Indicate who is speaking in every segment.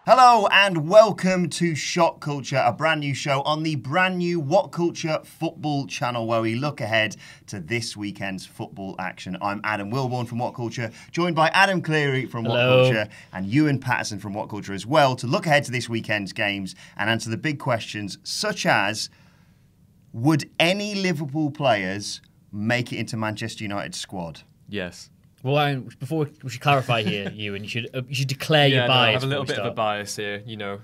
Speaker 1: Hello and welcome to Shot Culture, a brand new show on the brand new What Culture football channel where we look ahead to this weekend's football action. I'm Adam Wilborn from What Culture, joined by Adam Cleary from What Culture and Ewan Patterson from What Culture as well to look ahead to this weekend's games and answer the big questions such as, would any Liverpool players make it into Manchester United's squad?
Speaker 2: Yes.
Speaker 3: Well, before we should clarify here, Ewan, you should declare your bias.
Speaker 2: I have a little bit of a bias here.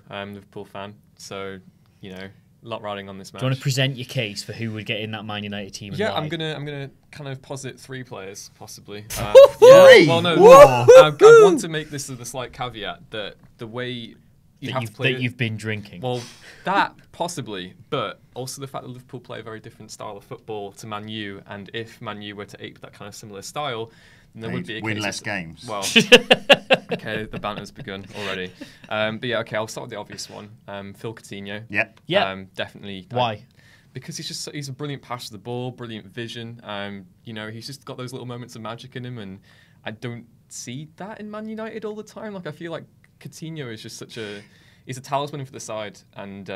Speaker 2: I'm a Liverpool fan, so a lot riding on this match.
Speaker 3: Do you want to present your case for who would get in that Man United team? And
Speaker 2: yeah,
Speaker 3: why?
Speaker 2: I'm gonna kind of posit 3 players possibly.
Speaker 1: Three.
Speaker 2: Well, no, I want to make this as a slight caveat that the way
Speaker 3: you've been drinking.
Speaker 2: Well, that possibly, but also the fact that Liverpool play a very different style of football to Man U, and if Man U were to ape that kind of similar style, then there would be a
Speaker 1: win
Speaker 2: case
Speaker 1: less games.
Speaker 2: Well, okay, the banter's begun already. But yeah, okay, I'll start with the obvious one. Phil Coutinho.
Speaker 3: Yeah.
Speaker 2: Definitely.
Speaker 3: Why?
Speaker 2: Because he's a brilliant passer of the ball, brilliant vision. He's just got those little moments of magic in him, and I don't see that in Man United all the time. Like, I feel like Coutinho is just he's a talisman for the side, and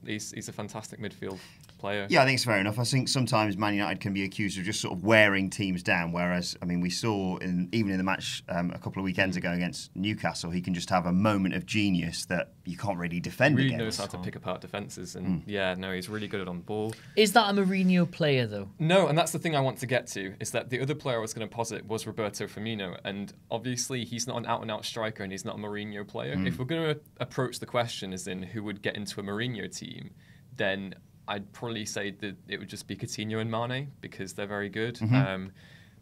Speaker 2: he's a fantastic midfield player.
Speaker 1: Yeah, I think it's fair enough. I think sometimes Man United can be accused of just sort of wearing teams down, whereas, I mean, we saw even in the match a couple of weekends ago against Newcastle, he can just have a moment of genius that you can't really defend
Speaker 2: He really
Speaker 1: against.
Speaker 2: knows how to pick apart defences, and he's really good on the ball.
Speaker 3: Is that a Mourinho player, though?
Speaker 2: No, and that's the thing I want to get to, is that the other player I was going to posit was Roberto Firmino, and obviously he's not an out-and-out striker and he's not a Mourinho player. If we're going to approach the question as in who would get into a Mourinho team, then I'd probably say that it would just be Coutinho and Mane because they're very good.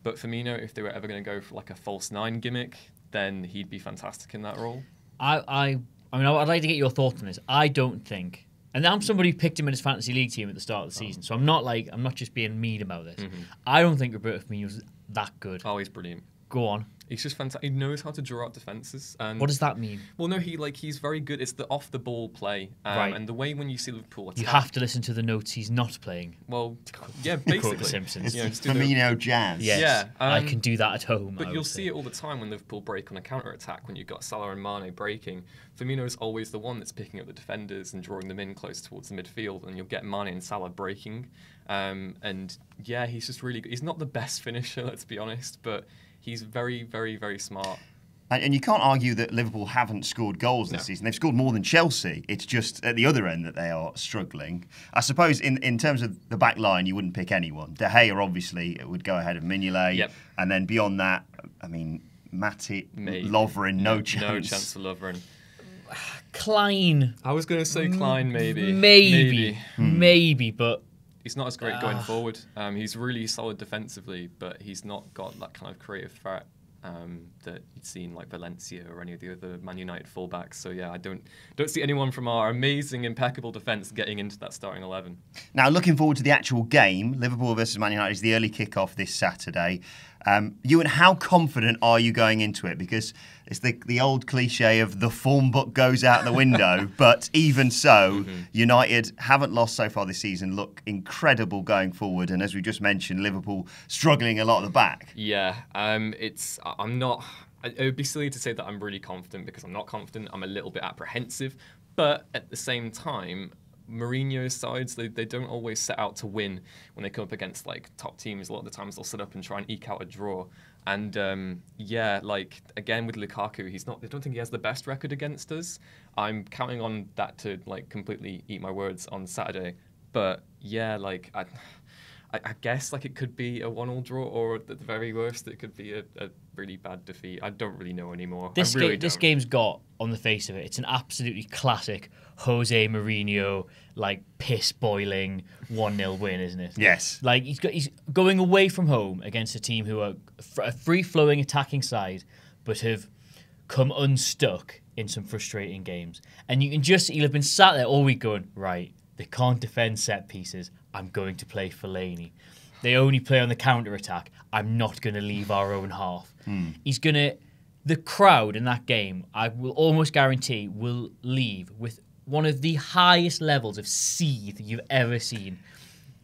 Speaker 2: But Firmino, if they were ever going to go for like a false 9 gimmick, then he'd be fantastic in that role.
Speaker 3: I mean, I'd like to get your thoughts on this. I don't think, and I'm somebody who picked him in his fantasy league team at the start of the season, so I'm not just being mean about this. I don't think Roberto Firmino's that good.
Speaker 2: Oh, he's brilliant.
Speaker 3: Go on.
Speaker 2: He's just fantastic. He knows how to draw out defences.
Speaker 3: What does that mean?
Speaker 2: Well, no, he's very good. It's the off-the-ball play.
Speaker 3: Right.
Speaker 2: And the way when you see Liverpool attack...
Speaker 3: You have to listen to the notes he's not playing.
Speaker 2: Well, yeah, basically.
Speaker 3: The Simpsons.
Speaker 1: Firmino jazz.
Speaker 3: Yes,
Speaker 2: yeah,
Speaker 3: I can do that at home.
Speaker 2: But you'll see it all the time when Liverpool break on a counter-attack, when you've got Salah and Mane breaking. Firmino is always the one that's picking up the defenders and drawing them in close towards the midfield, and you'll get Mane and Salah breaking. He's just really good. He's not the best finisher, let's be honest, but he's very, very, very smart.
Speaker 1: And you can't argue that Liverpool haven't scored goals this season. They've scored more than Chelsea. It's just at the other end that they are struggling. I suppose in terms of the back line, you wouldn't pick anyone. De Gea, obviously, would go ahead of Mignolet.
Speaker 2: Yep.
Speaker 1: And then beyond that, I mean, Matip, Lovren, no chance.
Speaker 2: No chance for Lovren.
Speaker 3: Klein.
Speaker 2: I was going to say Klein, maybe.
Speaker 3: Maybe, but...
Speaker 2: He's not as great going forward. He's really solid defensively, but he's not got that kind of creative threat that you'd seen like Valencia or any of the other Man United fullbacks. So yeah, I don't see anyone from our amazing, impeccable defence getting into that starting 11.
Speaker 1: Now, looking forward to the actual game, Liverpool versus Man United is the early kick-off this Saturday. Ewan, how confident are you going into it? Because it's the old cliche of the form book goes out the window, but even so, United haven't lost so far this season, look incredible going forward, and as we just mentioned, Liverpool struggling a lot at the back.
Speaker 2: Yeah, I'm not... It would be silly to say that I'm really confident because I'm not confident. I'm a little bit apprehensive, but at the same time, Mourinho's sides, they don't always set out to win when they come up against like top teams. A lot of the times they'll set up and try and eke out a draw. And again with Lukaku, I don't think he has the best record against us. I'm counting on that to like completely eat my words on Saturday. But yeah, I guess like it could be a 1-1 draw, or at the very worst it could be a really bad defeat. I don't really know anymore.
Speaker 3: This game's got, on the face of it, it's an absolutely classic Jose Mourinho, like piss-boiling 1-0 win, isn't it?
Speaker 1: Yes.
Speaker 3: Like he's going away from home against a team who are a free-flowing attacking side, but have come unstuck in some frustrating games. And you'll have been sat there all week going, right, they can't defend set pieces. I'm going to play Fellaini. They only play on the counter-attack. I'm not going to leave our own half. The crowd in that game, I will almost guarantee, will leave with one of the highest levels of seethe you've ever seen.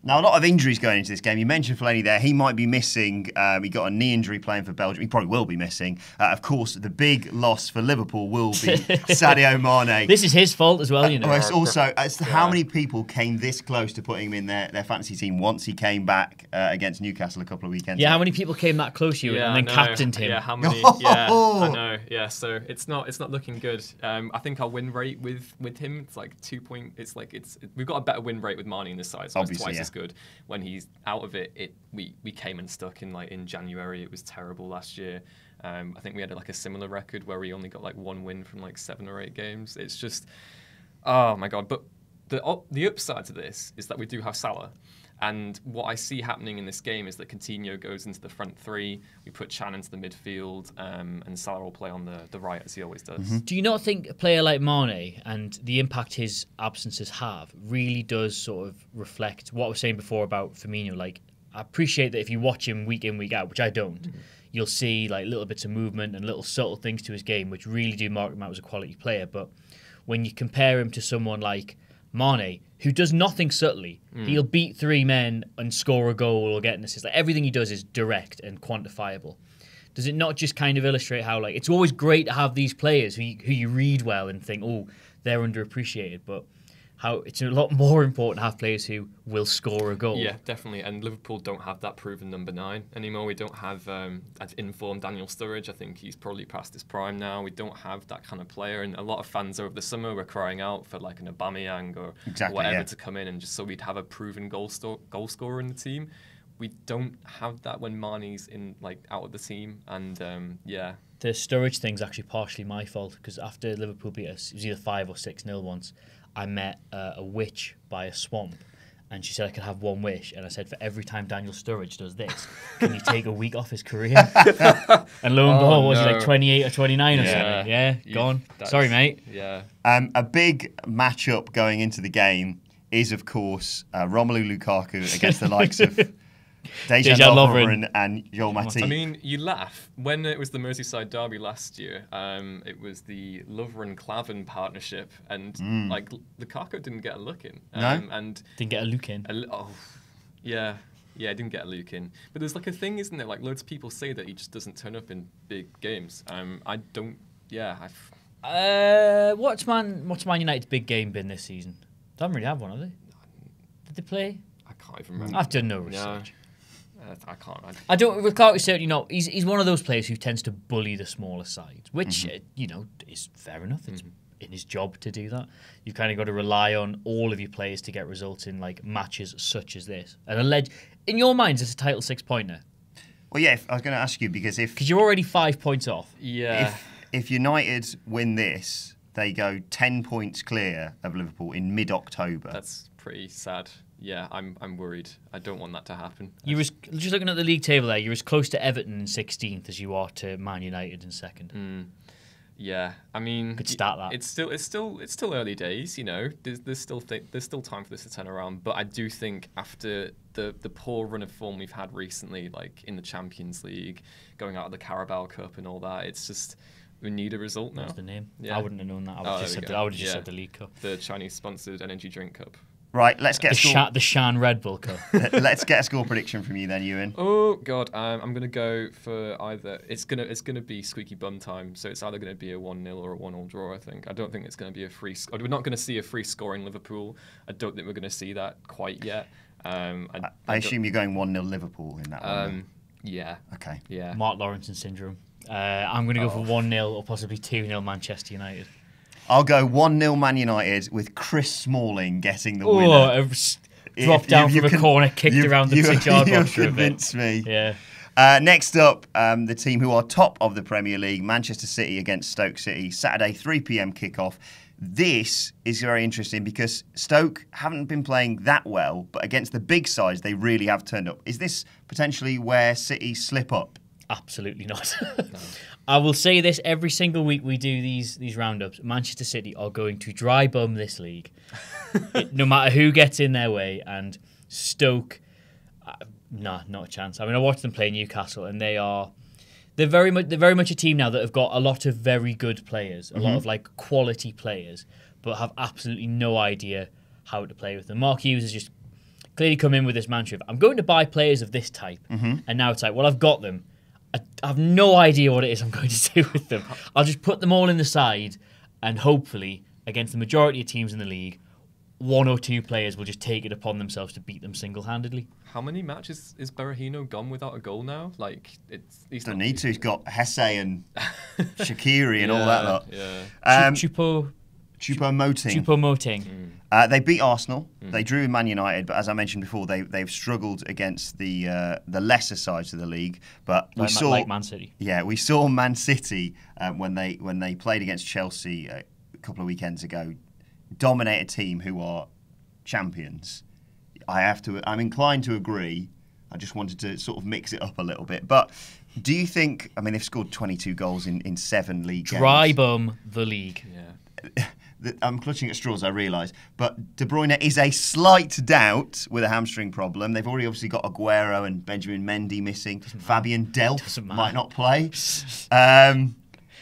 Speaker 1: Now, a lot of injuries going into this game. You mentioned Fellaini there. He might be missing. He got a knee injury playing for Belgium. He probably will be missing. Of course, the big loss for Liverpool will be Sadio Mane.
Speaker 3: This is his fault as well, you know.
Speaker 1: Well, it's also, how many people came this close to putting him in their fantasy team once he came back against Newcastle a couple of weekends ago?
Speaker 3: How many people came that close to you and then captained him?
Speaker 2: Yeah, how many? Yeah, I know. Yeah, so it's not looking good. I think our win rate with him, it's like 2 point. We've got a better win rate with Mane in this side, so it's twice as good. When he's out of it, we came unstuck in January. It was terrible last year. I think we had a similar record where we only got 1 win from 7 or 8 games. It's just, oh my god. But the upside to this is that we do have Salah. And what I see happening in this game is that Coutinho goes into the front three, we put Chan into the midfield, and Salah will play on the right as he always does.
Speaker 3: Mm-hmm. Do you not think a player like Mane and the impact his absences have really does sort of reflect what I was saying before about Firmino? I appreciate that if you watch him week in, week out, which I don't, you'll see little bits of movement and little subtle things to his game which really do mark him out as a quality player. But when you compare him to someone like Mane, who does nothing subtly, he'll beat 3 men and score a goal or get an assist. Everything he does is direct and quantifiable. Does it not just kind of illustrate how it's always great to have these players who you read well and think, oh, they're underappreciated, but how it's a lot more important to have players who will score a goal.
Speaker 2: Yeah, definitely. And Liverpool don't have that proven number 9 anymore. We don't have an informed Daniel Sturridge. I think he's probably past his prime now. We don't have that kind of player. And a lot of fans over the summer were crying out for an Aubameyang or whatever to come in, and just so we'd have a proven goal scorer in the team. We don't have that when Mane's out of the team. And
Speaker 3: the Sturridge thing's actually partially my fault, because after Liverpool beat us, it was either 5 or 6-0 once, I met a witch by a swamp, and she said I could have one wish, and I said, for every time Daniel Sturridge does this, can you take a week off his career? And lo and behold, was he 28 or 29 or something? Yeah, gone. Sorry, mate.
Speaker 2: Yeah.
Speaker 1: A big matchup going into the game is, of course, Romelu Lukaku against the likes of Dejan Lovren and Joel Matip.
Speaker 2: I mean, you laugh. When it was the Merseyside derby last year, it was the Lovren-Klavan partnership, and Lukaku didn't get a look in. And
Speaker 3: didn't get a look in.
Speaker 2: Yeah, didn't get a look in. But there's a thing, isn't there? Loads of people say that he just doesn't turn up in big games. I don't. Yeah.
Speaker 3: What's Man United's big game been this season? They haven't really had one, have they? Did they play?
Speaker 2: I can't even remember.
Speaker 3: I've done no research.
Speaker 2: I can't.
Speaker 3: I don't. Lukaku's certainly not. He's one of those players who tends to bully the smaller sides, which is fair enough. It's in his job to do that. You've kind of got to rely on all of your players to get results in matches such as this. And in your minds, it's a title 6-pointer.
Speaker 1: Well, yeah. I was going to ask you because
Speaker 3: you're already 5 points off.
Speaker 2: Yeah.
Speaker 1: If United win this, they go 10 points clear of Liverpool in mid-October.
Speaker 2: That's pretty sad. Yeah, I'm worried. I don't want that to happen.
Speaker 3: Just looking at the league table there, you're as close to Everton in 16th as you are to Man United in 2nd.
Speaker 2: Yeah, I mean,
Speaker 3: could start that.
Speaker 2: It's still early days. There's still time for this to turn around. But I do think after the poor run of form we've had recently, in the Champions League, going out of the Carabao Cup and all that, it's just. We need a result now.
Speaker 3: What's the name?
Speaker 2: Yeah.
Speaker 3: I wouldn't have known that. I would have just said the League Cup.
Speaker 2: The Chinese-sponsored energy drink cup.
Speaker 1: Right, let's get
Speaker 3: the Shan Red Bull Cup.
Speaker 1: Let's get a score prediction from you then, Ewan.
Speaker 2: Oh God, I'm gonna go for either. It's gonna be squeaky bum time. So it's either gonna be a 1-0 or a 1-1 draw. I think. I don't think it's gonna be a free. We're not gonna see a free scoring Liverpool. I don't think we're gonna see that quite yet.
Speaker 1: I assume you're going 1-0 Liverpool in that one.
Speaker 2: Yeah.
Speaker 1: Okay.
Speaker 2: Yeah.
Speaker 3: Mark Lawrenson syndrome. I'm going to go for 1-0 or possibly 2-0 Manchester United.
Speaker 1: I'll go 1-0 Man United with Chris Smalling getting the winner.
Speaker 3: Dropped down from a corner, kicked around the 6-yard box for a bit.
Speaker 1: Convinced me.
Speaker 3: Yeah.
Speaker 1: Next up, the team who are top of the Premier League, Manchester City against Stoke City, Saturday 3 p.m. kickoff. This is very interesting because Stoke haven't been playing that well, but against the big sides, they really have turned up. Is this potentially where City slip up?
Speaker 3: Absolutely not. No. I will say this every single week we do these roundups. Manchester City are going to dry bum this league, no matter who gets in their way. And Stoke, not a chance. I mean, I watched them play Newcastle, and they're very much a team now that have got a lot of very good players, a lot of quality players, but have absolutely no idea how to play with them. Mark Hughes has just clearly come in with this mantra of, I'm going to buy players of this type. And now it's like, well, I've got them. I have no idea what it is I'm going to do with them. I'll just put them all in the side, and hopefully, against the majority of teams in the league, 1 or 2 players will just take it upon themselves to beat them single-handedly.
Speaker 2: How many matches is Berahino gone without a goal now? Like, he's
Speaker 1: Don't need to. He's got Hesse and Shaqiri and all that lot.
Speaker 2: Yeah.
Speaker 1: Choupo-Moting. They beat Arsenal. They drew with Man United, but as I mentioned before, they've struggled against the lesser sides of the league. But we saw
Speaker 3: like Man City.
Speaker 1: Yeah, we saw Man City when they played against Chelsea a couple of weekends ago, dominate a team who are champions. I'm inclined to agree. I just wanted to sort of mix it up a little bit. But do you think? I mean, they've scored 22 goals in 7 league games.
Speaker 3: Dry bum the league.
Speaker 2: Yeah.
Speaker 1: I'm clutching at straws, I realise. But De Bruyne is a slight doubt with a hamstring problem. They've already obviously got Aguero and Benjamin Mendy missing. Fabian Delph might not play.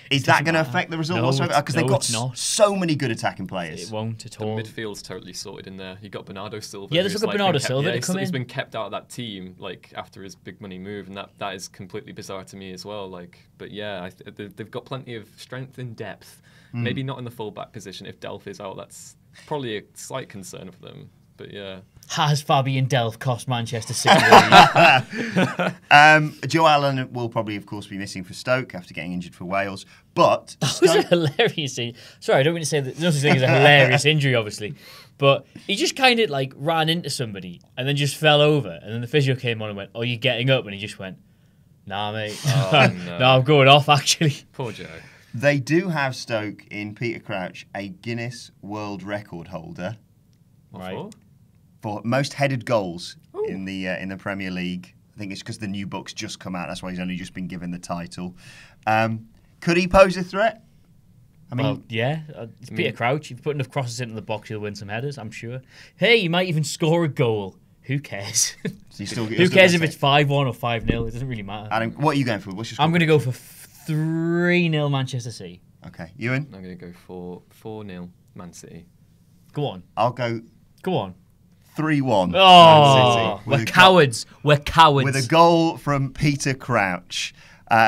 Speaker 1: Is that going to affect the result whatsoever? Because they've got so many good attacking players.
Speaker 3: It won't at all.
Speaker 2: The midfield's totally sorted in there. You got Bernardo Silva.
Speaker 3: Yeah, there's got Bernardo Silva to come in.
Speaker 2: He's been kept out of that team like after his big money move, and that is completely bizarre to me as well. Like, but yeah, they've got plenty of strength and depth. Maybe not in the full-back position. If Delph is out, that's probably a slight concern for them. But yeah.
Speaker 3: Has Fabian Delph cost Manchester City?
Speaker 1: Joe Allen will probably, of course, be missing for Stoke after getting injured for Wales. But
Speaker 3: that was a hilarious injury. Sorry, I don't mean to say that. There's no such thing as a hilarious injury, obviously. But he just kind of like ran into somebody and then just fell over. And then the physio came on and went, "Oh, you're getting up?" And he just went, "Nah, mate. No, I'm going off, actually."
Speaker 2: Poor Joe.
Speaker 1: They do have Stoke in Peter Crouch, a Guinness World Record holder.
Speaker 2: Right.
Speaker 1: For most headed goals in the Premier League. I think it's because the new book's just come out. That's why he's only just been given the title. Could he pose a threat? I mean,
Speaker 3: well, yeah. It's Peter Crouch. If you put enough crosses into the box, you'll win some headers, I'm sure. Hey, you might even score a goal. Who cares? Who cares if it's 5-1 or 5-0? It doesn't really matter.
Speaker 1: Adam, what are you going for? What's your score?
Speaker 3: I'm going to go for 3-0 Manchester City.
Speaker 1: Okay. Ewan?
Speaker 2: I'm going to go for 4-0 Man City.
Speaker 3: Go on.
Speaker 1: I'll go...
Speaker 3: Go on.
Speaker 1: 3-1.
Speaker 3: Oh, we're cowards. We're cowards.
Speaker 1: With a goal from Peter Crouch.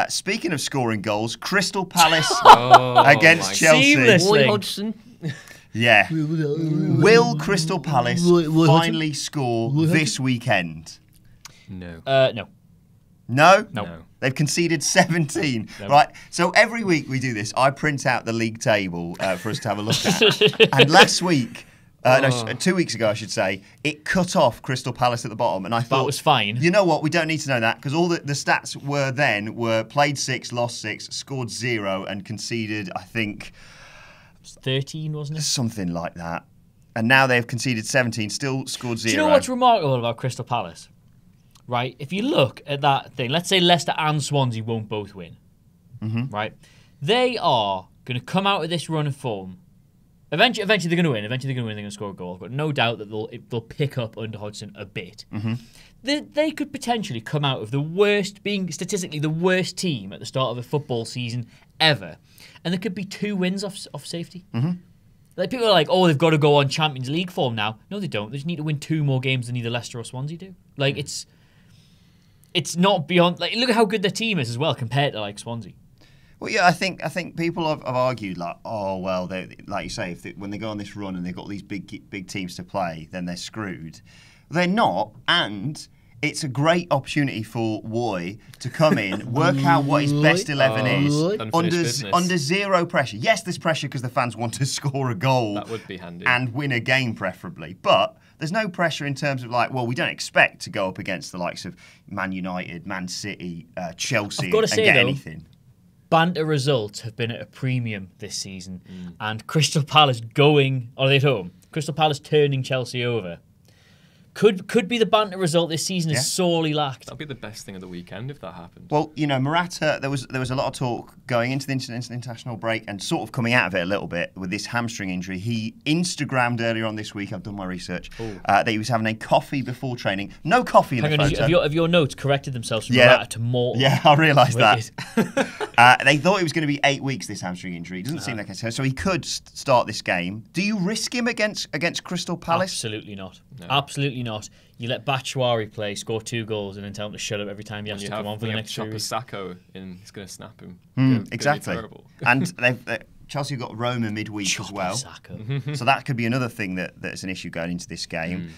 Speaker 1: Speaking of scoring goals, Crystal Palace against Chelsea.
Speaker 3: Seamlessly.
Speaker 2: Roy Hodgson.
Speaker 1: Yeah. Will Crystal Palace finally score this weekend?
Speaker 2: No.
Speaker 3: No.
Speaker 1: No?
Speaker 2: No.
Speaker 1: They've conceded 17. No. Right. So every week we do this. I print out the league table for us to have a look at. And last week... 2 weeks ago, I should say, it cut off Crystal Palace at the bottom, and I thought
Speaker 3: that was fine.
Speaker 1: You know what? We don't need to know that because all the stats were played 6, lost 6, scored 0, and conceded. I think
Speaker 3: 13, wasn't it?
Speaker 1: Something like that. And now they've conceded 17, still scored 0.
Speaker 3: Do you know what's remarkable about Crystal Palace? Right, if you look at that thing, let's say Leicester and Swansea won't both win. Right, they are going to come out of this run of form. Eventually they're going to win. Eventually they're going to score a goal. I've got no doubt that they'll pick up under Hodgson a bit. They could potentially come out of the worst, being statistically the worst team at the start of a football season ever, and there could be 2 wins off safety. Like people are like, oh, they've got to go on Champions League form now. No, they don't. They just need to win 2 more games than either Leicester or Swansea do. Like it's not beyond. Like look at how good their team is as well compared to like Swansea.
Speaker 1: Well, yeah, I think people have argued like, oh well, like you say, when they go on this run and they've got these big teams to play, then they're screwed. They're not, and it's a great opportunity for Woy to come in, work out what his best 11 is under zero pressure. Yes, there's pressure because the fans want to score a goal.
Speaker 2: That would be handy.
Speaker 1: And win a game preferably, but there's no pressure in terms of like, well, we don't expect to go up against the likes of Man United, Man City, Chelsea, and get anything.
Speaker 3: Banter results have been at a premium this season, and Crystal Palace are they at home? Crystal Palace turning Chelsea over. Could be the banter result this season is sorely lacked.
Speaker 2: That'd be the best thing of the weekend if that happened.
Speaker 1: Well, you know, Morata, there was a lot of talk going into the international break and sort of coming out of it a little bit with this hamstring injury. He Instagrammed earlier on this week, I've done my research, that he was having a coffee before training. No coffee in the photo.
Speaker 3: Have your notes corrected themselves from Morata to more?
Speaker 1: Yeah, I realised that. They thought it was going to be 8 weeks, this hamstring injury. It doesn't seem like it. So he could start this game. Do you risk him against Crystal Palace?
Speaker 3: Absolutely not. No. Absolutely not. not you let Batshuayi play, score 2 goals, and then tell him to shut up every time he has to come on for the next 3 weeks?
Speaker 2: Sacco in, he's going to snap him.
Speaker 1: Exactly. And Chelsea got Roma midweek as well. So that could be another thing that's an issue going into this game.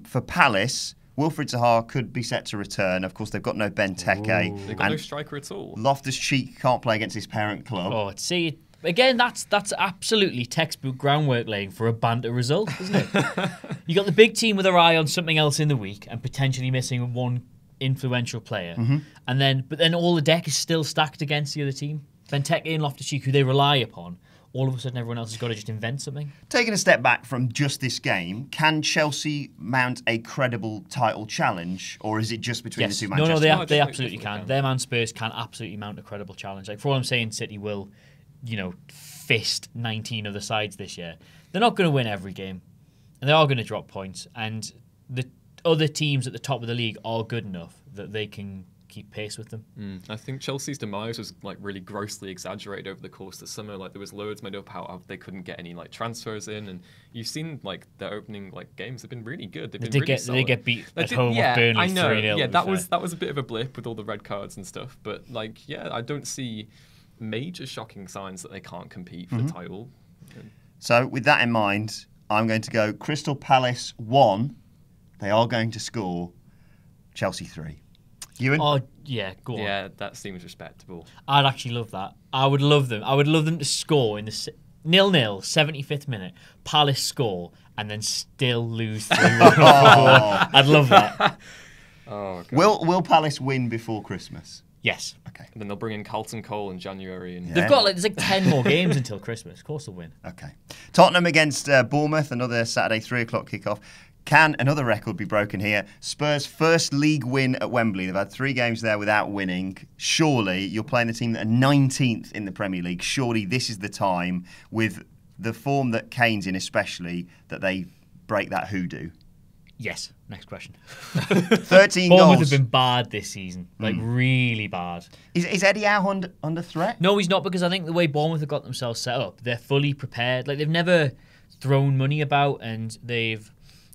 Speaker 1: For Palace, Wilfried Zaha could be set to return. Of course, they've got no Benteke.
Speaker 2: They've got no striker at all.
Speaker 1: Loftus-Cheek can't play against his parent club.
Speaker 3: Oh, see, again, that's absolutely textbook groundwork laying for a banter result, isn't it? You got the big team with their eye on something else in the week and potentially missing one influential player, but then all the deck is still stacked against the other team. Benteke and Loftus-Cheek, who they rely upon, all of a sudden everyone else has got to just invent something.
Speaker 1: Taking a step back from just this game, can Chelsea mount a credible title challenge, or is it just between the two Manchester
Speaker 3: No,
Speaker 1: United?
Speaker 3: they absolutely can. Them and Spurs can absolutely mount a credible challenge. Like, for all I'm saying, City will, fist 19 other sides this year. They're not going to win every game, and they are going to drop points, and the other teams at the top of the league are good enough that they can keep pace with them.
Speaker 2: I think Chelsea's demise was really grossly exaggerated over the course of the summer. Like, there was loads made up how they couldn't get any transfers in, and you've seen their opening games have been really good. They've been really solid.
Speaker 3: They get beat at home with Burnley 3-0.
Speaker 2: I know. Yeah, that was a bit of a blip with all the red cards and stuff. But I don't see major shocking signs that they can't compete for the title.
Speaker 1: So with that in mind, I'm going to go Crystal Palace 1. They are going to score. Chelsea 3. Ewan?
Speaker 3: Oh, yeah, go on.
Speaker 2: Yeah, that seems respectable.
Speaker 3: I'd actually love that. I would love them. I would love them to score in the 0-0, 75th minute, Palace score, and then still lose 3-1. I'd love that.
Speaker 2: Oh, God.
Speaker 1: Will Palace win before Christmas?
Speaker 3: Yes.
Speaker 1: Okay.
Speaker 2: And then they'll bring in Carlton Cole in January. And
Speaker 3: They've got there's 10 more games until Christmas. Of course they'll win.
Speaker 1: Okay. Tottenham against Bournemouth, another Saturday 3 o'clock kickoff. Can another record be broken here? Spurs' first league win at Wembley. They've had 3 games there without winning. Surely, you're playing the team that are 19th in the Premier League. Surely this is the time, with the form that Kane's in especially, that they break that hoodoo.
Speaker 3: Yes. Next question.
Speaker 1: 13
Speaker 3: Bournemouth
Speaker 1: goals.
Speaker 3: have been bad this season. Really bad.
Speaker 1: Is Eddie Howe under threat?
Speaker 3: No, he's not, because I think the way Bournemouth have got themselves set up, they're fully prepared. They've never thrown money about, and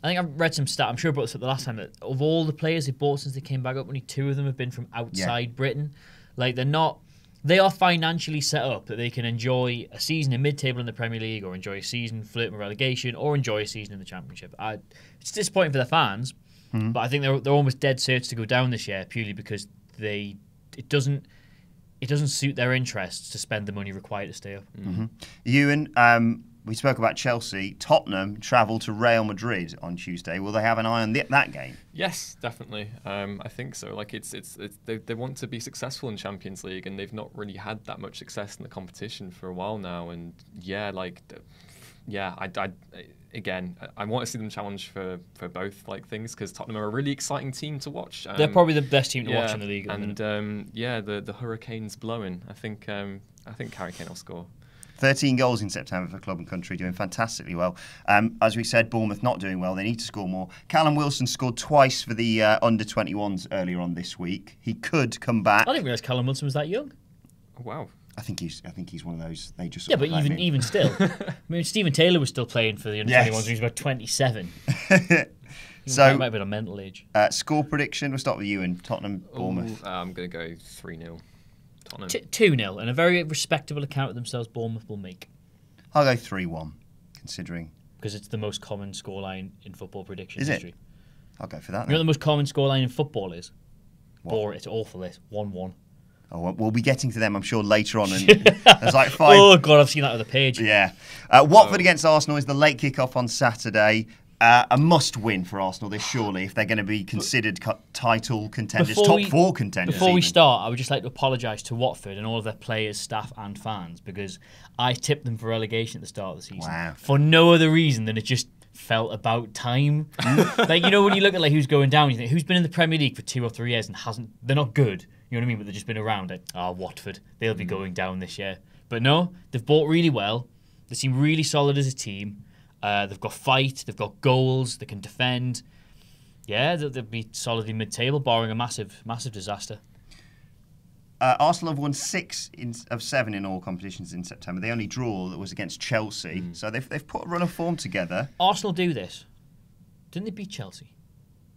Speaker 3: I think I've read some stat, I'm sure I brought this up the last time, that of all the players they've bought since they came back up, only 2 of them have been from outside Britain. They are financially set up that they can enjoy a season in mid-table in the Premier League, or enjoy a season flirting with relegation, or enjoy a season in the Championship. It's disappointing for their fans, but I think they're almost dead certain to go down this year, purely because it doesn't suit their interests to spend the money required to stay up.
Speaker 1: Ewan, we spoke about Chelsea. Tottenham travel to Real Madrid on Tuesday. Will they have an eye on that game?
Speaker 2: Yes, definitely. I think so. They want to be successful in Champions League, and they've not really had that much success in the competition for a while now. And I want to see them challenge for both things, because Tottenham are a really exciting team to watch.
Speaker 3: They're probably the best team to watch in the league.
Speaker 2: The hurricane's blowing. I think Harry Kane will score.
Speaker 1: 13 goals in September for club and country, doing fantastically well. As we said, Bournemouth not doing well. They need to score more. Callum Wilson scored twice for the under-21s earlier on this week. He could come back.
Speaker 3: I didn't realise Callum Wilson was that young.
Speaker 2: Oh, wow.
Speaker 1: I think he's one of those. They just
Speaker 3: but even still, I mean, Stephen Taylor was still playing for the under-21s when he was about 27.
Speaker 1: So
Speaker 3: he might have been a mental age.
Speaker 1: Score prediction. We'll start with you and Tottenham, Bournemouth.
Speaker 2: I'm going to go 3-0.
Speaker 3: 2-0, and a very respectable account of themselves Bournemouth will make.
Speaker 1: I'll go 3-1, considering.
Speaker 3: Because it's the most common scoreline in football prediction
Speaker 1: is
Speaker 3: history.
Speaker 1: It? I'll go for that.
Speaker 3: You know what the most common scoreline in football is?
Speaker 1: What?
Speaker 3: It's awful, this. 1-1.
Speaker 1: Oh, we'll be getting to them, I'm sure, later on. And there's 5.
Speaker 3: Oh, God, I've seen that on the page.
Speaker 1: Yeah. Watford against Arsenal is the late kick-off on Saturday. A must-win for Arsenal this, surely, if they're going to be considered title contenders, top 4 contenders.
Speaker 3: Before we start, I would just like to apologise to Watford and all of their players, staff and fans, because I tipped them for relegation at the start of the season.
Speaker 1: Wow.
Speaker 3: For no other reason than it just felt about time. When you look at who's going down, you think, who's been in the Premier League for 2 or 3 years and they're not good, you know what I mean, but they've just been around. Watford, they'll be going down this year. But no, they've bought really well. They seem really solid as a team. They've got fight, they've got goals, they can defend. Yeah, they'll be solidly mid-table, barring a massive disaster.
Speaker 1: Arsenal have won 6 of 7 in all competitions in September. The only draw that was against Chelsea. So they've put a run of form together.
Speaker 3: Arsenal do this. Didn't they beat Chelsea?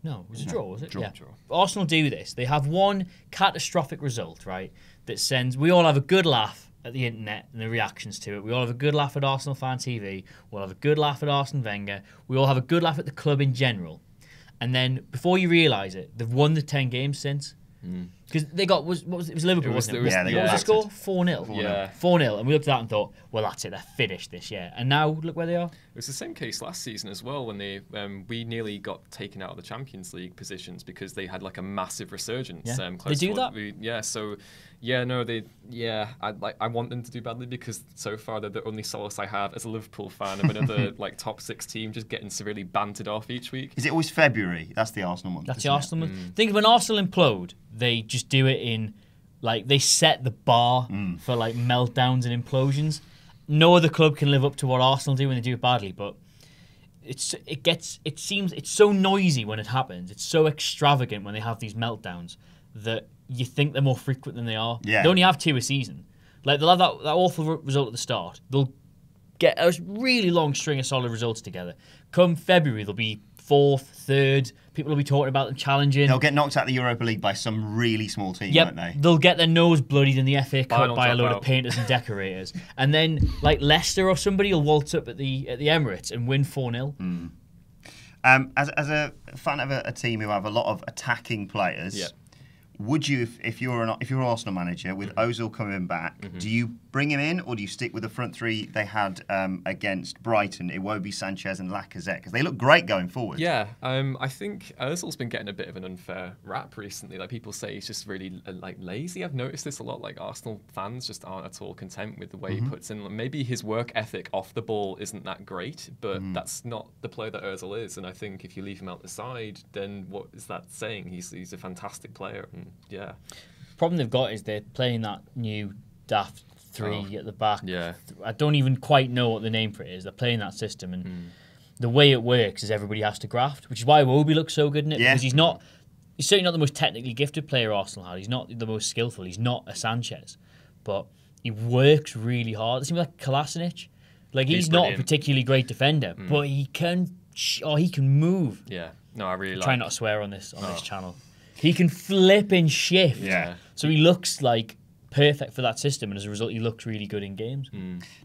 Speaker 3: No, it was a draw, was it?
Speaker 2: Draw.
Speaker 3: Yeah. Arsenal do this. They have one catastrophic result, right, that sends... We all have a good laugh at the internet and the reactions to it. We all have a good laugh at Arsenal Fan TV. We'll have a good laugh at Arsene Wenger. We all have a good laugh at the club in general. And then, before you realise it, they've won the 10 games since. Because they got... What was it? It was Liverpool, wasn't it?
Speaker 1: Yeah,
Speaker 3: What was the score? 4-0.
Speaker 2: Yeah.
Speaker 3: 4-0. And we looked at that and thought, well, that's it. They're finished this year. And now, look where they are.
Speaker 2: It was the same case last season as well when they we nearly got taken out of the Champions League positions because they had like a massive resurgence.
Speaker 3: Yeah.
Speaker 2: Close
Speaker 3: They do
Speaker 2: to what
Speaker 3: that?
Speaker 2: I want them to do badly because so far they're the only solace I have as a Liverpool fan of another like top 6 team just getting severely bantered off each week.
Speaker 1: Is it always February? That's the Arsenal month.
Speaker 3: That's the Arsenal month. Think of when Arsenal implode, they just do it in, like, they set the bar for like meltdowns and implosions. No other club can live up to what Arsenal do when they do it badly, but it seems it's so noisy when it happens. It's so extravagant when they have these meltdowns that you think they're more frequent than they are.
Speaker 1: Yeah.
Speaker 3: They only have 2 a season. Like, they'll have that awful result at the start. They'll get a really long string of solid results together. Come February, they'll be 4th, 3rd. People will be talking about them challenging.
Speaker 1: They'll get knocked out of the Europa League by some really small team, won't they?
Speaker 3: They'll get their nose bloodied in the FA Cup
Speaker 2: Final
Speaker 3: by a load
Speaker 2: dropout.
Speaker 3: of painters and decorators. And then, like, Leicester or somebody will waltz up at the Emirates and win 4-0.
Speaker 1: As a fan of a team who have a lot of attacking players,
Speaker 2: Yeah.
Speaker 1: would you, if you're an Arsenal manager with Ozil coming back, do you bring him in or do you stick with the front 3 they had against Brighton, Iwobi, Sanchez and Lacazette? Because they look great going forward.
Speaker 2: Yeah, I think Ozil's been getting a bit of an unfair rap recently. Like, people say he's just really like lazy. I've noticed this a lot. Like, Arsenal fans just aren't at all content with the way he puts in. Maybe his work ethic off the ball isn't that great, but that's not the player that Ozil is. And I think if you leave him out the side, then what is that saying? He's a fantastic player. And yeah.
Speaker 3: Problem they've got is they're playing that new daft 3 at the back.
Speaker 2: Yeah.
Speaker 3: I don't even quite know what the name for it is. They're playing that system, and the way it works is everybody has to graft, which is why Iwobi looks so good in it.
Speaker 1: Yeah.
Speaker 3: Because he's certainly not the most technically gifted player Arsenal had. He's not the most skillful. He's not a Sanchez, but he works really hard. It seems like Kolasinac. Like, he's not a
Speaker 2: brilliant.
Speaker 3: particularly great defender, but he can move.
Speaker 2: Yeah. No, I really
Speaker 3: Try
Speaker 2: like.
Speaker 3: not to swear on this channel. He can flip and shift.
Speaker 1: Yeah.
Speaker 3: So he looks like perfect for that system, and as a result, he looks really good in games.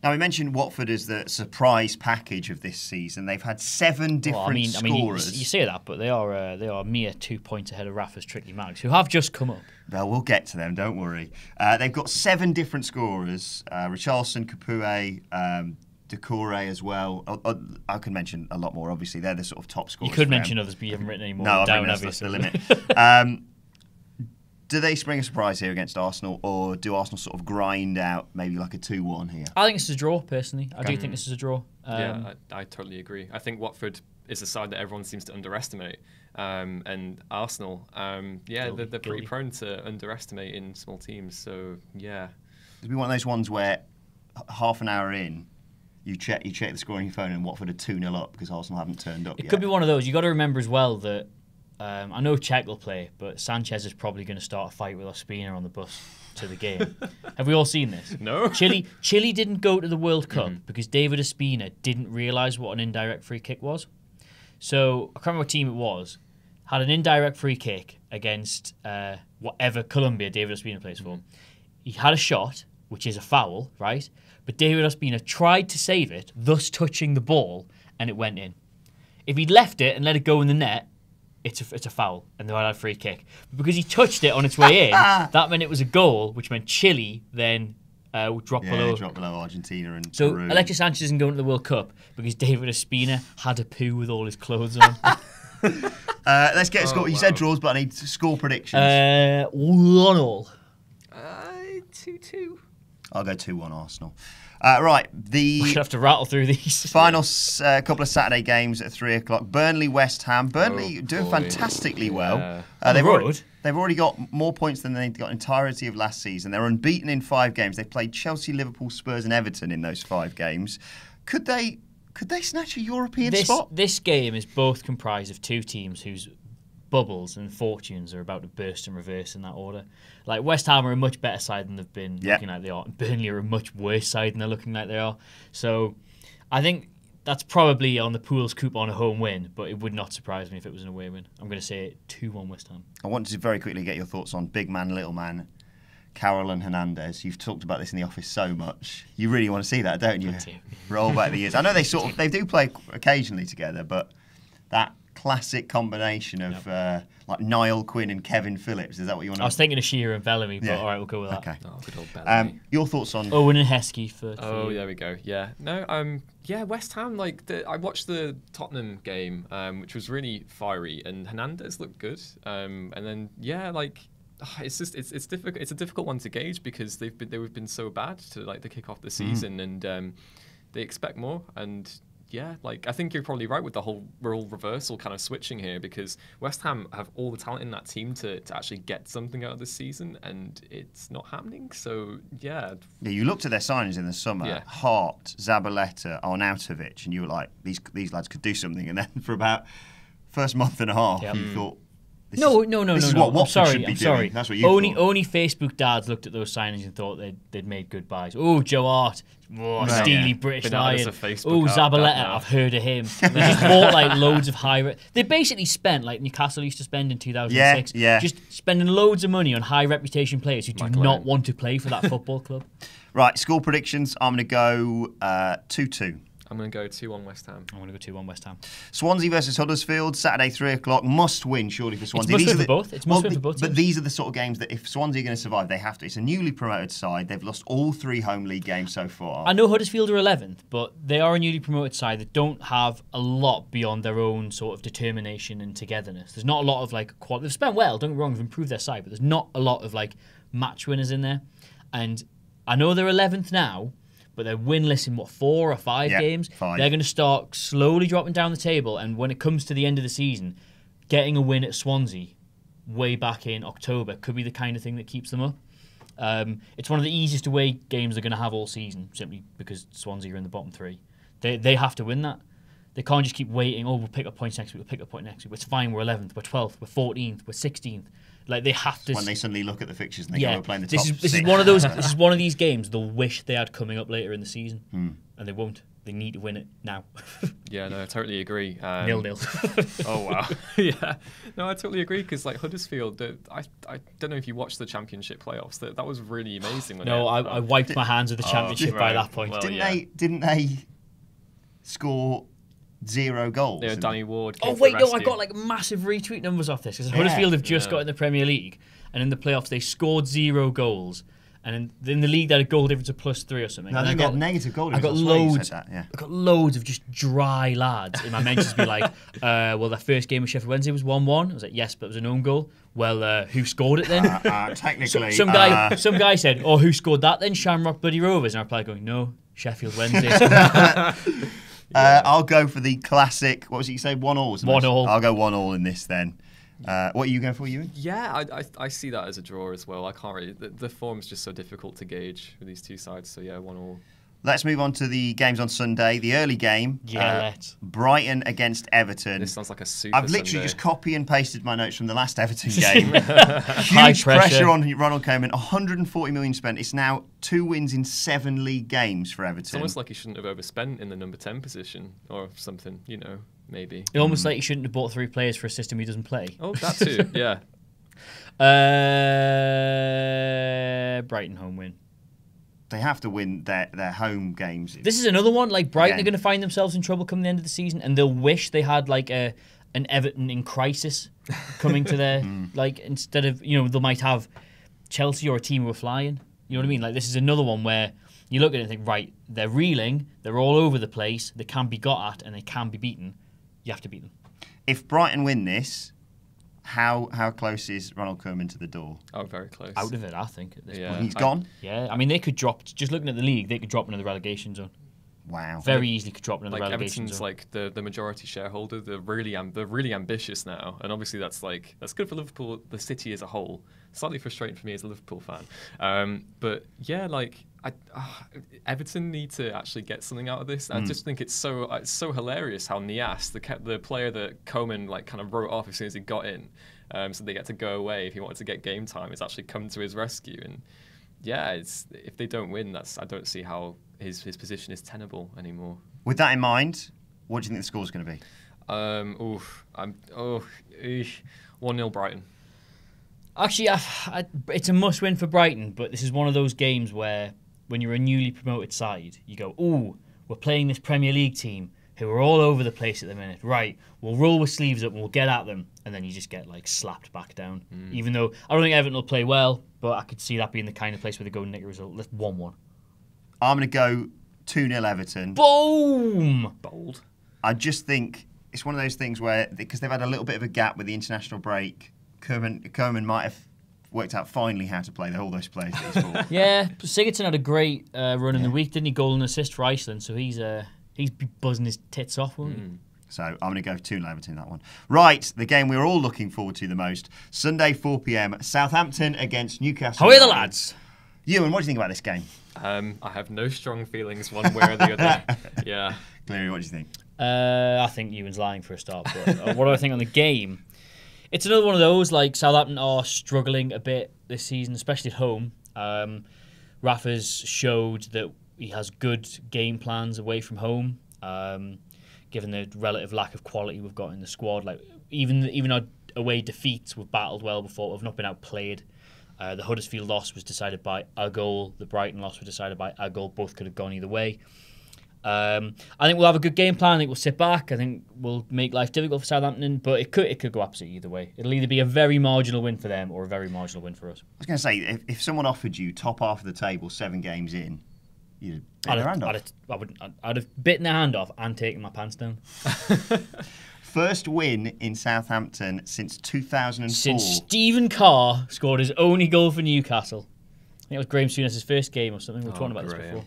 Speaker 1: Now, we mentioned Watford as the surprise package of this season. They've had 7 different scorers.
Speaker 3: You say that, but they are mere 2 points ahead of Rafa's Tricky Mags, who have just come up.
Speaker 1: Well, we'll get to them, don't worry. They've got 7 different scorers. Richarlison, Capoue, Decore as well. I could mention a lot more, obviously. They're the sort of top scorers.
Speaker 3: You could
Speaker 1: for
Speaker 3: mention
Speaker 1: them.
Speaker 3: others, but you haven't written any more
Speaker 1: No,
Speaker 3: down,
Speaker 1: I think
Speaker 3: have you?
Speaker 1: that's the limit. Do they spring a surprise here against Arsenal, or do Arsenal sort of grind out maybe like a 2-1 here?
Speaker 3: I think this is a draw, personally. I do think this is a draw.
Speaker 2: Yeah, I totally agree. I think Watford is a side that everyone seems to underestimate. And Arsenal, they're pretty prone to underestimating small teams. So, yeah.
Speaker 1: It'd be one of those ones where half an hour in, you check the score on your phone and Watford are 2-0 up because Arsenal haven't turned up yet.
Speaker 3: It could be one of those. You've got to remember as well that I know Czech will play, but Sanchez is probably going to start a fight with Ospina on the bus to the game. Have we all seen this?
Speaker 2: No.
Speaker 3: Chile didn't go to the World Cup because David Ospina didn't realise what an indirect free kick was. So, I can't remember what team it was, had an indirect free kick against whatever Colombia David Ospina plays for. He had a shot, which is a foul, right? But David Ospina tried to save it, thus touching the ball, and it went in. If he'd left it and let it go in the net, it's a foul, and they had a free kick. But because he touched it on its way in, that meant it was a goal, which meant Chile then would drop below.
Speaker 1: Drop below Argentina and
Speaker 3: So
Speaker 1: Peru.
Speaker 3: Alexis Sanchez isn't going to the World Cup because David Ospina had a poo with all his clothes on.
Speaker 1: Let's get a score. You said draws, but I need score predictions.
Speaker 3: 1-1.
Speaker 2: 2-2.
Speaker 1: I'll go 2-1 Arsenal. Right,
Speaker 3: We should
Speaker 1: the
Speaker 3: have to rattle through these.
Speaker 1: final couple of Saturday games at 3 o'clock. Burnley, West Ham. Burnley doing
Speaker 2: boy.
Speaker 1: fantastically well.
Speaker 2: Yeah.
Speaker 1: They've already got more points than they got entirety of last season. They're unbeaten in 5 games. They've played Chelsea, Liverpool, Spurs, and Everton in those 5 games. Could they snatch a European spot?
Speaker 3: This game is both comprised of 2 teams whose bubbles and fortunes are about to burst and reverse in that order. Like, West Ham are a much better side than they've been looking like they are, and Burnley are a much worse side than they're looking like they are. So I think that's probably on the Pool's coupon a home win, but it would not surprise me if it was an away win. I'm going to say 2-1 West Ham.
Speaker 1: I wanted to very quickly get your thoughts on big man, little man, Carroll and Hernandez. You've talked about this in the office so much. You really want to see that, don't you? Roll back the years. I know they do play occasionally together, but that classic combination of like Niall Quinn and Kevin Phillips. Is that what you want to...
Speaker 3: I was thinking of Shearer and Bellamy, but all right, we'll go with that.
Speaker 1: Okay.
Speaker 2: Oh, good old Bellamy.
Speaker 1: Your thoughts on...
Speaker 3: Owen and Heskey for you.
Speaker 2: There we go. Yeah. No, West Ham, I watched the Tottenham game, which was really fiery, and Hernandez looked good. And then, it's difficult. It's a difficult one to gauge because they've been so bad to kick off the season, and they expect more. And I think you're probably right with the whole role reversal kind of switching here, because West Ham have all the talent in that team to actually get something out of this season, and it's not happening. So yeah,
Speaker 1: you looked at their signings in the summer: Hart, Zabaleta, Arnautovic, and you were like, these lads could do something. And then for about first month and a half, you thought.
Speaker 3: No.
Speaker 1: I'm sorry. That's what you
Speaker 3: only
Speaker 1: thought.
Speaker 3: Facebook dads looked at those signings and thought they'd made good buys. Oh, Joe Hart, steely British Lion. Oh, Zabaleta, I've heard of him. They just bought loads of high. They basically spent like Newcastle used to spend in 2006. Just spending loads of money on high reputation players who do not want to play for that football club.
Speaker 1: Right, score predictions. I'm going to go 2-2.
Speaker 2: I'm going to go 2-1 West Ham.
Speaker 3: I'm going to go 2-1 West Ham.
Speaker 1: Swansea versus Huddersfield, Saturday 3 o'clock. Must win, surely, for Swansea.
Speaker 3: It's must win for both. It's must win for both teams.
Speaker 1: But these are the sort of games that if Swansea are going to survive, they have to. It's a newly promoted side. They've lost all 3 home league games so far.
Speaker 3: I know Huddersfield are 11th, but they are a newly promoted side that don't have a lot beyond their own sort of determination and togetherness. There's not a lot of quality. They've spent well, don't get me wrong, they've improved their side, but there's not a lot of match winners in there. And I know they're 11th now, but they're winless in 4 or 5 games.
Speaker 1: 5.
Speaker 3: They're going to start slowly dropping down the table, and when it comes to the end of the season, getting a win at Swansea way back in October could be the kind of thing that keeps them up. It's one of the easiest away games they're going to have all season, simply because Swansea are in the bottom 3. They have to win that. They can't just keep waiting. Oh, we'll pick up points next week. We'll pick up point next week. It's fine. We're 11th. We're 12th. We're 14th. We're 16th. They have to.
Speaker 1: When they suddenly look at the fixtures and they go, we're playing the top six.
Speaker 3: This is one of those. This is one of these games they'll wish they had coming up later in the season, and they won't. They need to win it now.
Speaker 2: Yeah, no, I totally agree.
Speaker 3: 0-0.
Speaker 2: Oh wow. Yeah, no, I totally agree because Huddersfield, I don't know if you watched the Championship playoffs. That was really amazing.
Speaker 3: I wiped my hands of the Championship by that point.
Speaker 1: Well, didn't they score 0 goals?
Speaker 2: Yeah, Danny Ward.
Speaker 3: Oh wait, no, I got massive retweet numbers off this because Huddersfield have just got in the Premier League, and in the playoffs they scored 0 goals, and in the league they had a goal difference of +3 or something.
Speaker 1: No,
Speaker 3: and
Speaker 1: they got negative goal difference.
Speaker 3: I got loads of just dry lads in my mentions be like, well, their first game with Sheffield Wednesday was 1-1. I was like, yes, but it was an own goal. Well, who scored it then?
Speaker 1: Technically,
Speaker 3: some guy said, oh, who scored that then? Shamrock Bloody Rovers. And I replied going, no, Sheffield Wednesday.
Speaker 1: I'll go for the classic. What was it you say? 1-1.
Speaker 3: 1-1.
Speaker 1: I'll go 1-1 in this then. What are you going for, Ewan?
Speaker 2: Yeah, I see that as a draw as well. I can't really. The form's just so difficult to gauge with these two sides. So yeah, 1-1.
Speaker 1: Let's move on to the games on Sunday. The early game.
Speaker 3: Let's.
Speaker 1: Brighton against Everton.
Speaker 2: This sounds like a super
Speaker 1: I've literally
Speaker 2: Sunday.
Speaker 1: just copy and pasted my notes from the last Everton game.
Speaker 3: High
Speaker 1: Huge pressure on Ronald Koeman. 140 million spent. It's now 2 wins in 7 league games for Everton.
Speaker 2: It's almost like he shouldn't have overspent in the number 10 position or something, maybe.
Speaker 3: It's almost like he shouldn't have bought 3 players for a system he doesn't play.
Speaker 2: Oh, that too, yeah.
Speaker 3: Brighton home win.
Speaker 1: They have to win their home games.
Speaker 3: This is another one. Brighton are going to find themselves in trouble come the end of the season, and they'll wish they had an Everton in crisis coming to their instead of they might have Chelsea or a team who are flying. You know what I mean? This is another one where you look at it and think, right, they're reeling, they're all over the place, they can be got at, and they can be beaten. You have to beat them.
Speaker 1: If Brighton win this, how close is Ronald Koeman to the door?
Speaker 2: Oh, very close.
Speaker 3: Out of it, I think, at this point.
Speaker 1: He's gone?
Speaker 3: Yeah, I mean, they could drop, just looking at the league, they could drop into the relegation zone.
Speaker 1: Wow.
Speaker 3: Very easily could drop into the relegation
Speaker 2: Everton's
Speaker 3: zone.
Speaker 2: the majority shareholder. They're really ambitious now, and obviously that's good for Liverpool, the city as a whole. Slightly frustrating for me as a Liverpool fan, but yeah, Everton need to actually get something out of this. I just think it's so hilarious how Nias, the player that Koeman kind of wrote off as soon as he got in, so they get to go away if he wanted to get game time, has actually come to his rescue and. yeah, if they don't win, I don't see how his position is tenable anymore.
Speaker 1: With that in mind, what do you think the score's going to be?
Speaker 2: 1-0 Brighton.
Speaker 3: Actually, it's a must-win for Brighton, but this is one of those games where, when you're a newly promoted side, you go, "Ooh, we're playing this Premier League team who are all over the place at the minute. Right, we'll roll with sleeves up and we'll get at them," and then you just get slapped back down. Even though I don't think Everton will play well, but I could see that being the kind of place where they go and nick a result. Let's 1-1.
Speaker 1: I'm going to go 2-0 Everton.
Speaker 3: Boom!
Speaker 2: Bold.
Speaker 1: I just think it's one of those things where, because they've had a little bit of a gap with the international break, Koeman might have worked out finally how to play all those players that he's bought.
Speaker 3: Yeah, Sigurdsson had a great run in the week, didn't he? Goal and assist for Iceland, so he's buzzing his tits off, won't he?
Speaker 1: So I'm going to go 2-0 Everton that one. Right, the game we're all looking forward to the most. Sunday, 4 p.m, Southampton against Newcastle.
Speaker 3: How are the lads?
Speaker 1: Ewan, what do you think about this game?
Speaker 2: I have no strong feelings one way or the other. Yeah.
Speaker 1: Cleary, what do you think?
Speaker 3: I think Ewan's lying for a start. But what do I think on the game? It's another one of those, Southampton are struggling a bit this season, especially at home. Rafa's showed that he has good game plans away from home, given the relative lack of quality we've got in the squad. Even our away defeats, we've battled well before. We've not been outplayed. The Huddersfield loss was decided by a goal. The Brighton loss was decided by a goal. Both could have gone either way. I think we'll have a good game plan. I think we'll sit back. I think we'll make life difficult for Southampton, but it could go absolutely either way. It'll either be a very marginal win for them or a very marginal win for us.
Speaker 1: I was going to say, if someone offered you top half of the table 7 games in, you'd bit their hand off.
Speaker 3: I'd have bitten their hand off and taken my pants down.
Speaker 1: First win in Southampton since 2004.
Speaker 3: Since Stephen Carr scored his only goal for Newcastle. I think it was Graham Souness's first game or something. We've talked about this before.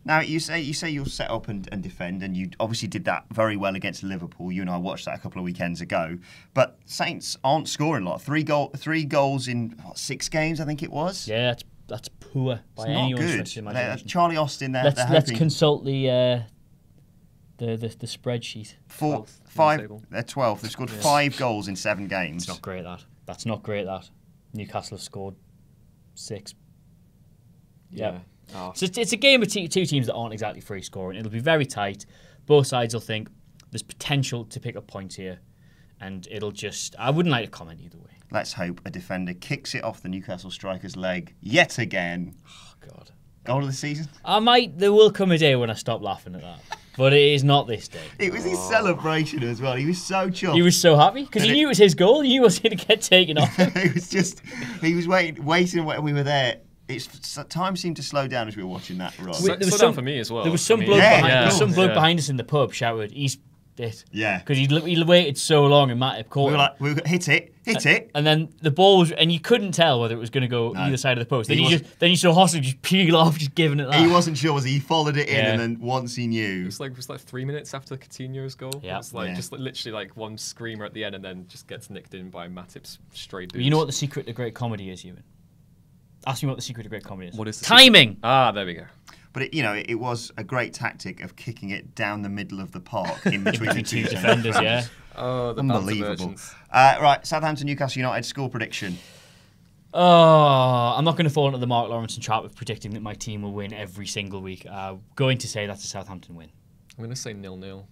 Speaker 1: Now, you say you'll set up and defend, and you obviously did that very well against Liverpool. You and I watched that a couple of weekends ago. But Saints aren't scoring a lot. Three goals in 6 games, I think it was.
Speaker 3: Yeah, that's poor by anyone's stretch of imagination.
Speaker 1: Charlie Austin there.
Speaker 3: Let's consult the spreadsheet.
Speaker 1: 5. They're 12. They've scored 5 goals in 7 games.
Speaker 3: That's not great. That Newcastle have scored 6. Yeah. Oh. So it's a game of two teams that aren't exactly free scoring. It'll be very tight. Both sides will think there's potential to pick up points here, and I wouldn't like to comment either way.
Speaker 1: Let's hope a defender kicks it off the Newcastle striker's leg yet again.
Speaker 3: Oh, God.
Speaker 1: Goal of the season?
Speaker 3: There will come a day when I stop laughing at that. But it is not this day.
Speaker 1: It was his celebration as well. He was so chuffed.
Speaker 3: He was so happy because he knew it was his goal. He knew it was going to get taken off.
Speaker 1: He was waiting when we were there. Time seemed to slow down as we were watching that run.
Speaker 2: Slow down for me as well.
Speaker 3: There was some bloke behind us in the pub shouted, "He's it."
Speaker 1: Yeah.
Speaker 3: Because he waited so long and Matip caught him.
Speaker 1: We were like, hit it.
Speaker 3: And then the ball was, and you couldn't tell whether it was going to go either side of the post. Then you saw Hostel just peel off, just giving it that.
Speaker 1: He wasn't sure, was he? He followed it in, and then once he knew.
Speaker 2: It was like 3 minutes after Coutinho's goal.
Speaker 3: Yeah.
Speaker 2: It was just literally one screamer at the end and then just gets nicked in by Matip's stray boot.
Speaker 3: You know what the secret to great comedy is, Ewan? Ask me what the secret to great comedy is.
Speaker 2: What is the
Speaker 3: timing?
Speaker 2: There we go.
Speaker 1: But it was a great tactic of kicking it down the middle of the park in between the two
Speaker 3: defenders. Yeah.
Speaker 2: Oh, the
Speaker 1: unbelievable. Right, Southampton, Newcastle United score prediction.
Speaker 3: Oh, I'm not going to fall into the Mark Lawrenson trap of predicting that my team will win every single week. Going to say that's a Southampton win.
Speaker 2: I'm going to say 0-0.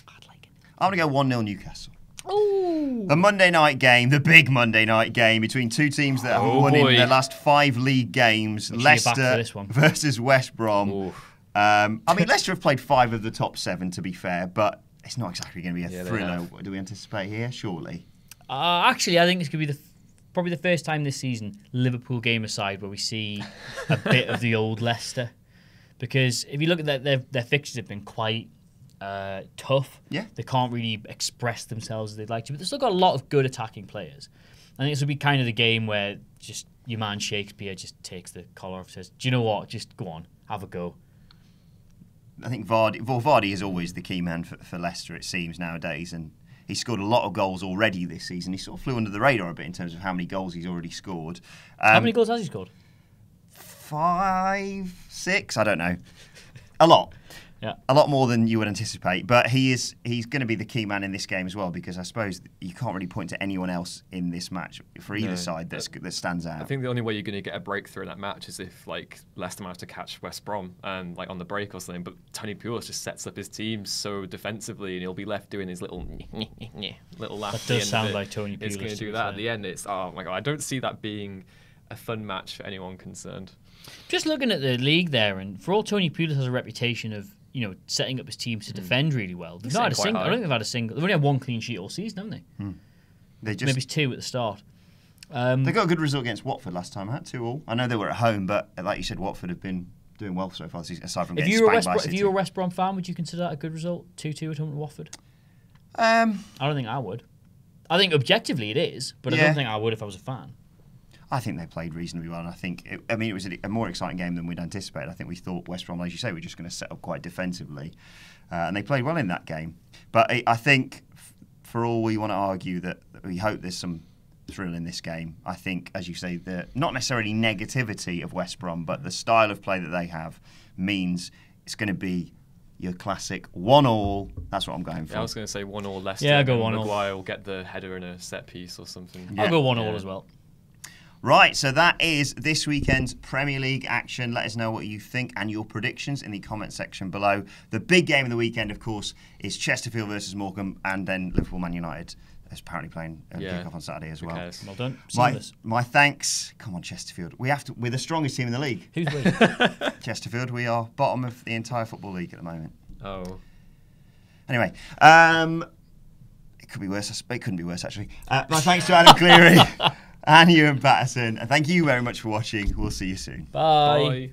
Speaker 3: I'd like it.
Speaker 1: I'm going to go 1-0 Newcastle.
Speaker 3: Ooh.
Speaker 1: The Monday night game, the big Monday night game between two teams that have won in their last 5 league games. Leicester versus West Brom. Leicester have played 5 of the top 7, to be fair, but it's not exactly going to be a thriller. What do we anticipate here? Surely.
Speaker 3: Actually, I think it's going to be probably the first time this season, Liverpool game aside, where we see a bit of the old Leicester. Because if you look at their fixtures have been quite tough.
Speaker 1: Yeah.
Speaker 3: They can't really express themselves as they'd like to, but they've still got a lot of good attacking players. I think this will be kind of the game where just your man Shakespeare just takes the collar off and says, do you know what? Just go on, have a go.
Speaker 1: I think Vardy is always the key man for Leicester, it seems, nowadays, and he's scored a lot of goals already this season. He sort of flew under the radar a bit in terms of how many goals he's already scored.
Speaker 3: How many goals has he scored?
Speaker 1: 5, 6, I don't know. A lot. A lot more than you would anticipate, but he's going to be the key man in this game as well, because I suppose you can't really point to anyone else in this match for either side that stands out.
Speaker 2: I think the only way you're going to get a breakthrough in that match is if like Leicester manage to catch West Brom and like on the break or something. But Tony Pulis just sets up his team so defensively, and he'll be left doing his little laugh.
Speaker 3: That does sound like Tony Pulis.
Speaker 2: It's going to do that at the end. It's oh my god, I don't see that being a fun match for anyone concerned.
Speaker 3: Just looking at the league there, and for all Tony Pulis has a reputation of setting up his teams to defend really well. They've not had a single. I don't think they've had a single. They've only had one clean sheet all season, haven't they? Maybe it's two at the start.
Speaker 1: They got a good result against Watford last time. I had 2-2. I know they were at home, but like you said, Watford have been doing well so far this season, aside from getting spanked by City.
Speaker 3: If you were a West Brom fan, would you consider that a good result? 2-2 at home to Watford. I don't think I would. I think objectively it is, but I don't think I would if I was a fan.
Speaker 1: I think they played reasonably well, and I think it was a more exciting game than we'd anticipated. I think we thought West Brom, as you say, were just going to set up quite defensively, and they played well in that game. But I think, for all we want to argue that we hope there's some thrill in this game, I think, as you say, the not necessarily negativity of West Brom, but the style of play that they have means it's going to be your classic 1-1. That's what I'm going for.
Speaker 2: Yeah, I was going to say 1-1 Leicester.
Speaker 3: Yeah, I'll go 1-1.
Speaker 2: Maguire will get the header in a set piece or something.
Speaker 3: I'll go 1-1 as well.
Speaker 1: Right, so that is this weekend's Premier League action. Let us know what you think and your predictions in the comment section below. The big game of the weekend, of course, is Chesterfield versus Morecambe, and then Liverpool Man United is apparently playing kick-off on Saturday as well.
Speaker 2: Cares?
Speaker 3: Well done.
Speaker 1: My thanks. Come on, Chesterfield. We're the strongest team in the league.
Speaker 3: Who's we?
Speaker 1: Chesterfield. We are bottom of the entire football league at the moment.
Speaker 2: Oh.
Speaker 1: Anyway, it could be worse. It couldn't be worse, actually. My thanks to Adam Cleary and Ewan Patterson. And thank you very much for watching. We'll see you soon.
Speaker 3: Bye.
Speaker 2: Bye.